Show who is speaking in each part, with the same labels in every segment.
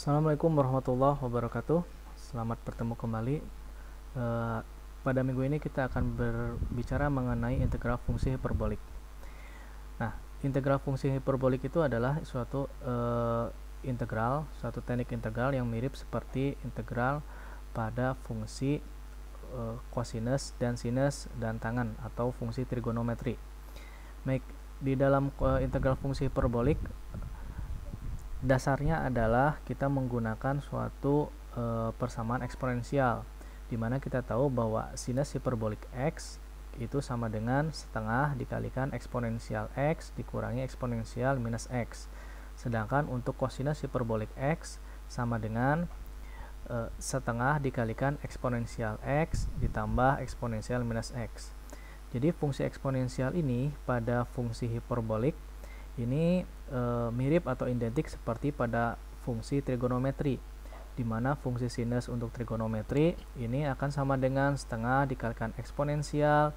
Speaker 1: Assalamualaikum warahmatullahi wabarakatuh. Selamat bertemu kembali. Pada minggu ini kita akan berbicara mengenai integral fungsi hiperbolik. Nah, integral fungsi hiperbolik itu adalah suatu teknik integral yang mirip seperti integral pada fungsi kosinus dan sinus dan tangen atau fungsi trigonometri. Baik, di dalam integral fungsi hiperbolik dasarnya adalah kita menggunakan suatu persamaan eksponensial, di mana kita tahu bahwa sinus hiperbolik x itu sama dengan setengah dikalikan eksponensial x dikurangi eksponensial minus x. Sedangkan untuk kosinus hiperbolik x sama dengan setengah dikalikan eksponensial x ditambah eksponensial minus x. Jadi fungsi eksponensial ini pada fungsi hiperbolik ini mirip atau identik seperti pada fungsi trigonometri, di mana fungsi sinus untuk trigonometri ini akan sama dengan setengah dikalikan eksponensial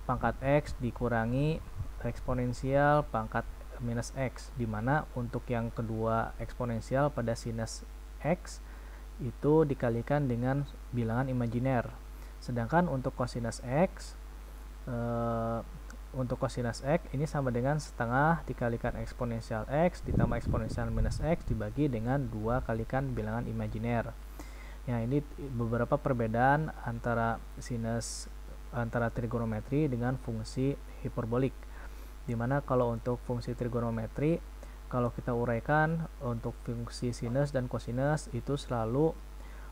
Speaker 1: pangkat x dikurangi eksponensial pangkat minus x, di mana untuk yang kedua eksponensial pada sinus x itu dikalikan dengan bilangan imajiner. Sedangkan untuk kosinus x ini sama dengan setengah dikalikan eksponensial x ditambah eksponensial minus x dibagi dengan 2 kalikan bilangan imajiner. Ya, ini beberapa perbedaan antara trigonometri dengan fungsi hiperbolik. Dimana kalau untuk fungsi trigonometri, kalau kita uraikan untuk fungsi sinus dan kosinus itu selalu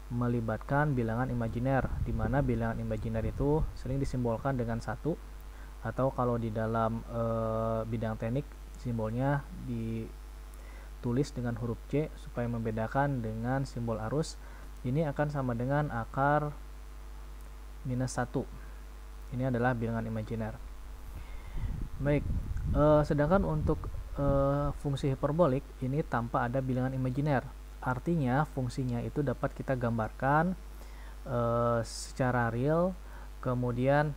Speaker 1: melibatkan bilangan imajiner, di mana bilangan imajiner itu sering disimbolkan dengan 1, atau kalau di dalam bidang teknik simbolnya ditulis dengan huruf C supaya membedakan dengan simbol arus. Ini akan sama dengan akar minus 1. Ini adalah bilangan imajiner. Baik, sedangkan untuk fungsi hiperbolik ini tanpa ada bilangan imajiner. Artinya fungsinya itu dapat kita gambarkan secara real. Kemudian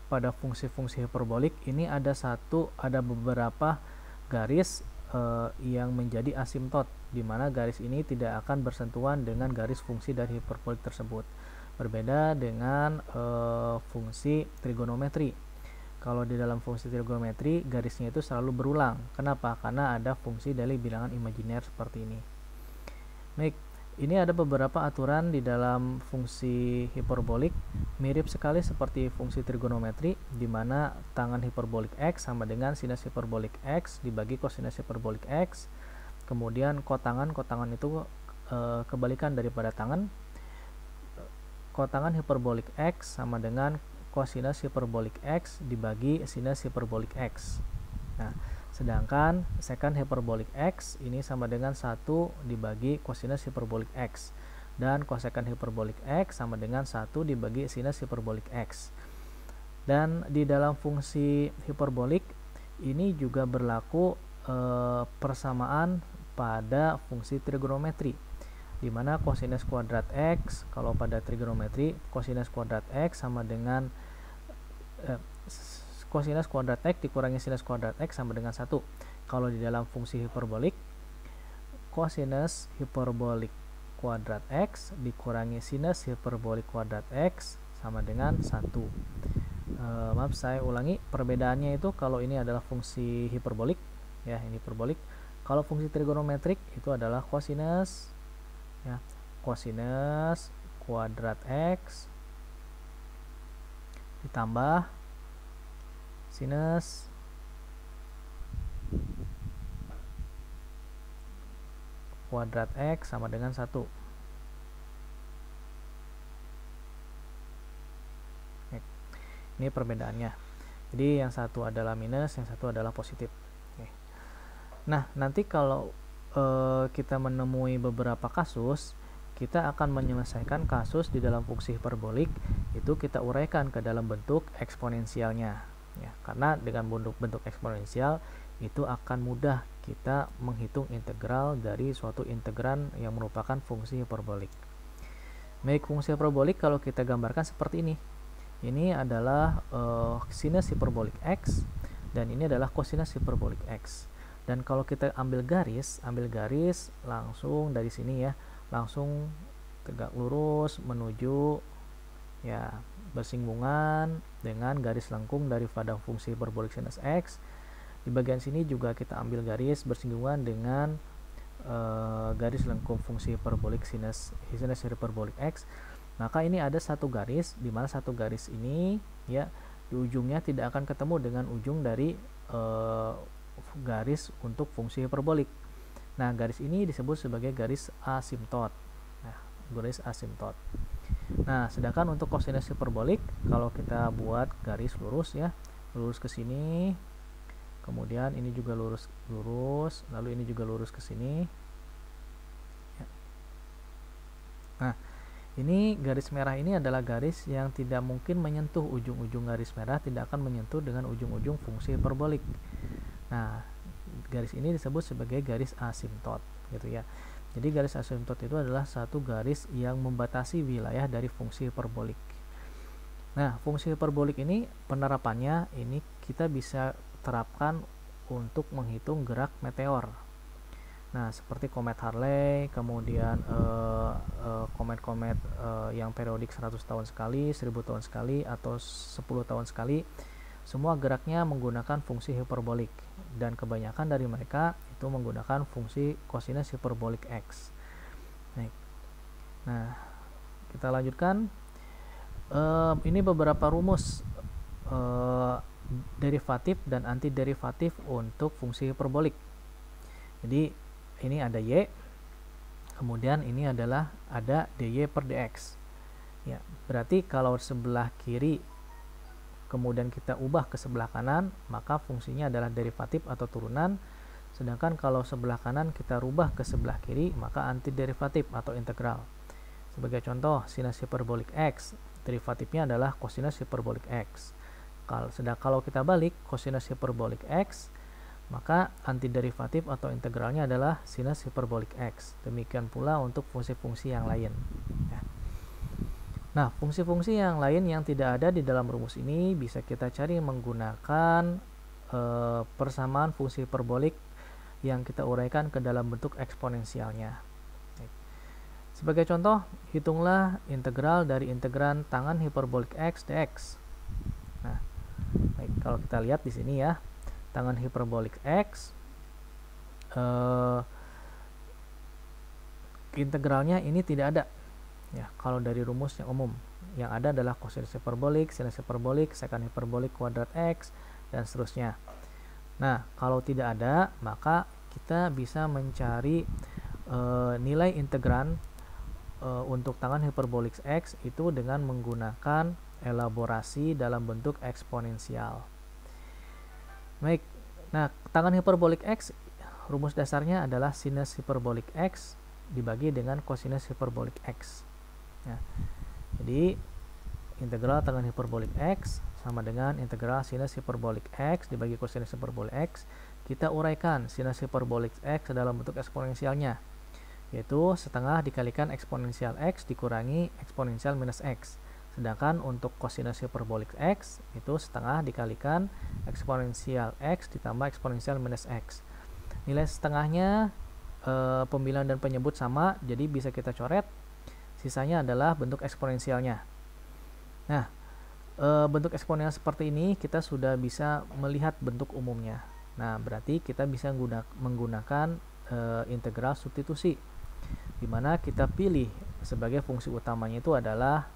Speaker 1: pada fungsi-fungsi hiperbolik ini ada beberapa garis yang menjadi asimptot, di mana garis ini tidak akan bersentuhan dengan garis fungsi dari hiperbolik tersebut. Berbeda dengan fungsi trigonometri. Kalau di dalam fungsi trigonometri garisnya itu selalu berulang. Kenapa? Karena ada fungsi dari bilangan imajiner seperti ini. Baik, ini ada beberapa aturan di dalam fungsi hiperbolik, mirip sekali seperti fungsi trigonometri, di mana tangen hiperbolik x sama dengan sinus hiperbolik x dibagi kosinus hiperbolik x. Kemudian kotangan itu kebalikan daripada tangen. Kotangan hiperbolik x sama dengan kosinus hiperbolik x dibagi sinus hiperbolik x. Nah, sedangkan secant hiperbolik x ini sama dengan 1 dibagi kosinus hiperbolik x, dan kosekant hiperbolik x sama dengan 1 dibagi sinus hiperbolik x. Dan di dalam fungsi hiperbolik ini juga berlaku persamaan pada fungsi trigonometri, di mana kosinus kuadrat x, kalau pada trigonometri kosinus kuadrat x sama dengan kosinus kuadrat x dikurangi sinus kuadrat x sama dengan 1. Kalau di dalam fungsi hiperbolik, kosinus hiperbolik kuadrat x dikurangi sinus hiperbolik kuadrat x sama dengan 1. Maaf, saya ulangi, perbedaannya itu kalau ini adalah fungsi hiperbolik, ya, ini hiperbolik. Kalau fungsi trigonometrik itu adalah kosinus, ya, kosinus kuadrat x ditambah sinus kuadrat x sama dengan 1. Ini perbedaannya. Jadi yang satu adalah minus, yang satu adalah positif. Nah, nanti kalau kita menemui beberapa kasus, kita akan menyelesaikan kasus di dalam fungsi hiperbolik itu kita uraikan ke dalam bentuk eksponensialnya, ya, karena dengan bentuk eksponensial itu akan mudah kita menghitung integral dari suatu integran yang merupakan fungsi hiperbolik. Baik, fungsi hiperbolik kalau kita gambarkan seperti ini. Ini adalah sinus hiperbolik x dan ini adalah kosinus hiperbolik x. Dan kalau kita ambil garis langsung dari sini ya, langsung tegak lurus menuju ya bersinggungan dengan garis lengkung daripada fungsi hiperbolik sinus X. Di bagian sini juga kita ambil garis bersinggungan dengan garis lengkung fungsi hiperbolik sinus hiperbolik X. Maka ini ada satu garis, di mana satu garis ini ya di ujungnya tidak akan ketemu dengan ujung dari garis untuk fungsi hiperbolik. Nah, garis ini disebut sebagai garis asimptot. Nah, garis asimptot. Nah, sedangkan untuk kosinus hiperbolik, kalau kita buat garis lurus ya, lurus ke sini, kemudian ini juga lurus, lalu ini juga lurus ke sini. Ya. Nah, ini garis merah ini adalah garis yang tidak mungkin menyentuh ujung-ujung garis merah, tidak akan menyentuh dengan ujung-ujung fungsi hiperbolik. Nah, garis ini disebut sebagai garis asimptot, gitu ya. Jadi garis asimptot itu adalah satu garis yang membatasi wilayah dari fungsi hiperbolik. Nah, fungsi hiperbolik ini penerapannya ini kita bisa terapkan untuk menghitung gerak meteor. Nah, seperti komet Halley, kemudian komet-komet yang periodik 100 tahun sekali, 1000 tahun sekali, atau 10 tahun sekali, semua geraknya menggunakan fungsi hiperbolik, dan kebanyakan dari mereka itu menggunakan fungsi kosinus hiperbolik X. Nah, kita lanjutkan. Ini beberapa rumus derivatif dan antiderivatif untuk fungsi hiperbolik. Jadi ini ada y, kemudian ini adalah ada dy per dx. Ya, berarti kalau sebelah kiri kemudian kita ubah ke sebelah kanan, maka fungsinya adalah derivatif atau turunan. Sedangkan kalau sebelah kanan kita rubah ke sebelah kiri, maka antiderivatif atau integral. Sebagai contoh, sinus hiperbolik X, derivatifnya adalah kosinus hiperbolik X. Kalau kita balik kosinus hiperbolik X, maka antiderivatif atau integralnya adalah sinus hiperbolik X. Demikian pula untuk fungsi-fungsi yang lain. Nah, fungsi-fungsi yang lain yang tidak ada di dalam rumus ini bisa kita cari menggunakan persamaan fungsi hiperbolik yang kita uraikan ke dalam bentuk eksponensialnya. Sebagai contoh, hitunglah integral dari integran tangan hiperbolik X dx. Nah, baik, kalau kita lihat di sini ya, tangan hiperbolik X, integralnya ini tidak ada. Ya, kalau dari rumus yang umum, yang ada adalah kosinus hiperbolik, sinus hiperbolik, sekant hiperbolik kuadrat X, dan seterusnya. Nah, kalau tidak ada, maka kita bisa mencari nilai integran untuk tangan hiperbolik X itu dengan menggunakan elaborasi dalam bentuk eksponensial. Baik, nah tangan hiperbolik X, rumus dasarnya adalah sinus hiperbolik X dibagi dengan kosinus hiperbolik X. Ya, jadi integral tangan hiperbolik X sama dengan integral sinus hiperbolik X dibagi kosinus hiperbolik X. Kita uraikan sinus hiperbolik X dalam bentuk eksponensialnya, yaitu setengah dikalikan eksponensial X dikurangi eksponensial minus X. Sedangkan untuk kosinus hiperbolik X itu setengah dikalikan eksponensial X ditambah eksponensial minus X. Nilai setengahnya pembilang dan penyebut sama, jadi bisa kita coret. Sisanya adalah bentuk eksponensialnya. Nah, bentuk eksponensial seperti ini kita sudah bisa melihat bentuk umumnya. Nah, berarti kita bisa menggunakan integral substitusi, di mana kita pilih sebagai fungsi utamanya itu adalah,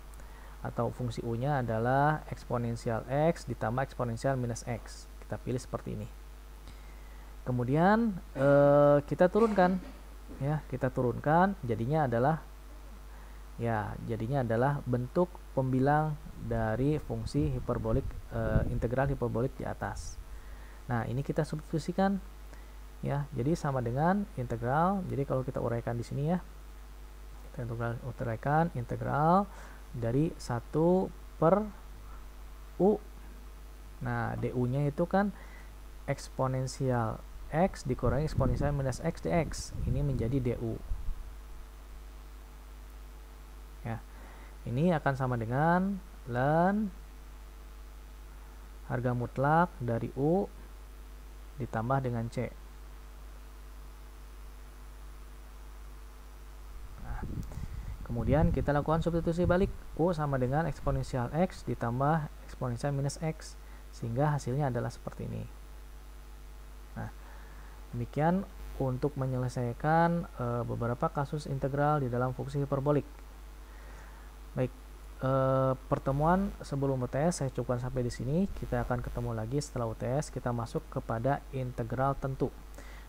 Speaker 1: atau fungsi u-nya adalah eksponensial x ditambah eksponensial minus x. Kita pilih seperti ini. Kemudian kita turunkan, ya, jadinya adalah bentuk pembilang dari fungsi hiperbolik, integral hiperbolik di atas. Nah, ini kita substitusikan, ya, jadi sama dengan integral. Jadi kalau kita uraikan di sini ya, kita uraikan integral dari 1 per u. Nah, du-nya itu kan eksponensial x dikurangi eksponensial minus x dx. Ini menjadi du. Ya, ini akan sama dengan ln harga mutlak dari u ditambah dengan c. Kemudian kita lakukan substitusi balik. U sama dengan eksponensial X ditambah eksponensial minus X, sehingga hasilnya adalah seperti ini. Nah, demikian untuk menyelesaikan beberapa kasus integral di dalam fungsi hiperbolik. Baik, pertemuan sebelum UTS saya cukupkan sampai di sini. Kita akan ketemu lagi setelah UTS. Kita masuk kepada integral tentu,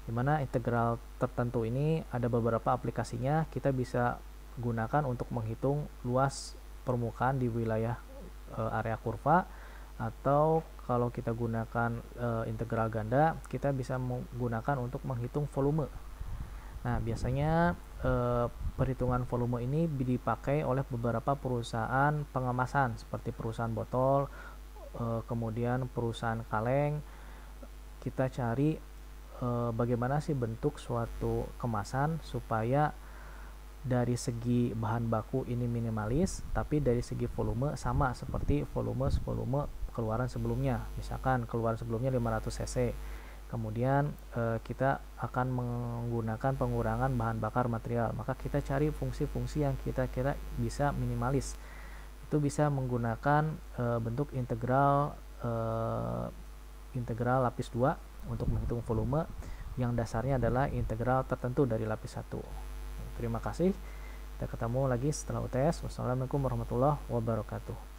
Speaker 1: dimana integral tertentu ini ada beberapa aplikasinya. Kita bisa gunakan untuk menghitung luas permukaan di wilayah area kurva, atau kalau kita gunakan integral ganda, kita bisa menggunakan untuk menghitung volume. Nah, biasanya perhitungan volume ini dipakai oleh beberapa perusahaan pengemasan seperti perusahaan botol, kemudian perusahaan kaleng. Kita cari bagaimana sih bentuk suatu kemasan supaya dari segi bahan baku ini minimalis, tapi dari segi volume sama seperti volume keluaran sebelumnya. Misalkan keluaran sebelumnya 500 cc, kemudian kita akan menggunakan pengurangan bahan bakar material, maka kita cari fungsi-fungsi yang kita kira bisa minimalis. Itu bisa menggunakan bentuk integral lapis 2 untuk menghitung volume yang dasarnya adalah integral tertentu dari lapis 1. Terima kasih. Kita ketemu lagi setelah UTS. Wassalamualaikum warahmatullahi wabarakatuh.